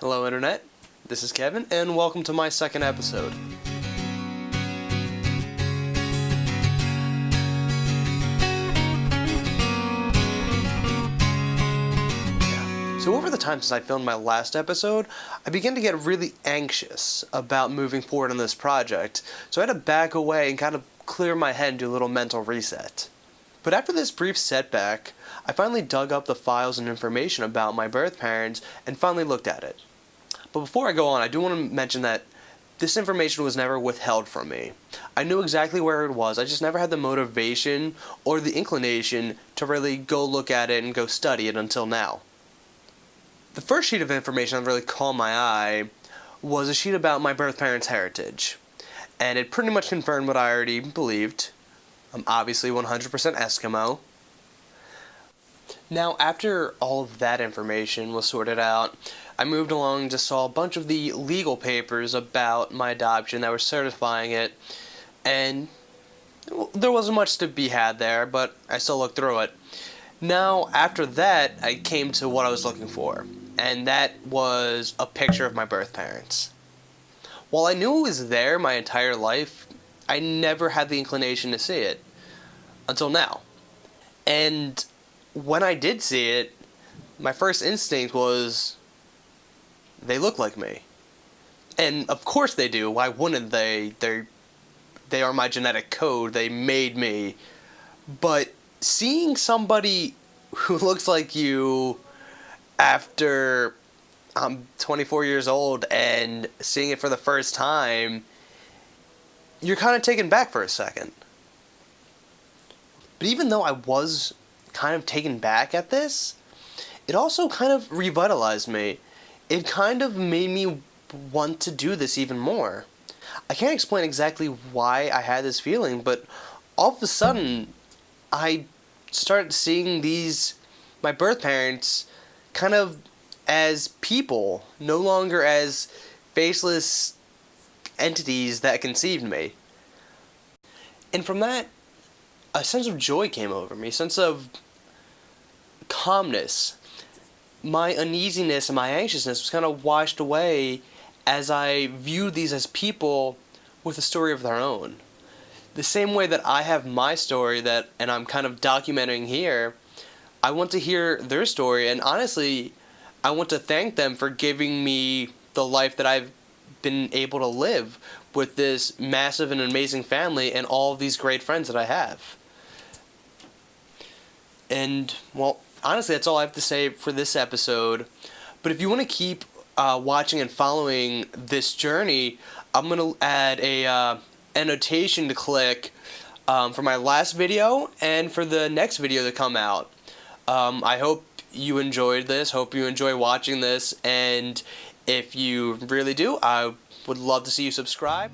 Hello Internet, this is Kevin, and welcome to my second episode. So over the time since I filmed my last episode, I began to get really anxious about moving forward on this project, so I had to back away and kind of clear my head and do a little mental reset. But after this brief setback, I finally dug up the files and information about my birth parents and finally looked at it. But before I go on, I do want to mention that this information was never withheld from me. I knew exactly where it was, I just never had the motivation or the inclination to really go look at it and go study it until now. The first sheet of information that really caught my eye was a sheet about my birth parents' heritage. And it pretty much confirmed what I already believed. I'm obviously 100% Eskimo. Now, after all of that information was sorted out, I moved along and just saw a bunch of the legal papers about my adoption that were certifying it. And there wasn't much to be had there, but I still looked through it. Now, after that, I came to what I was looking for. And that was a picture of my birth parents. While I knew it was there my entire life, I never had the inclination to see it. Until now. And when I did see it, my first instinct was, they look like me. And of course they do, why wouldn't they? They are my genetic code, they made me. But seeing somebody who looks like you after I'm 24 years old and seeing it for the first time, you're kind of taken back for a second. But even though I was kind of taken back at this, it also kind of revitalized me. It kind of made me want to do this even more. I can't explain exactly why I had this feeling, but all of a sudden, I started seeing my birth parents, kind of as people, no longer as faceless entities that conceived me. And from that, a sense of joy came over me, a sense of calmness. My uneasiness and my anxiousness was kind of washed away as I viewed these as people with a story of their own. The same way that I have my story and I'm kind of documenting here, I want to hear their story, and honestly, I want to thank them for giving me the life that I've been able to live with this massive and amazing family and all of these great friends that I have. And, well, honestly, that's all I have to say for this episode. But if you want to keep watching and following this journey, I'm going to add a annotation to click for my last video and for the next video to come out. I hope you enjoyed this, hope you enjoy watching this, and if you really do, I would love to see you subscribe.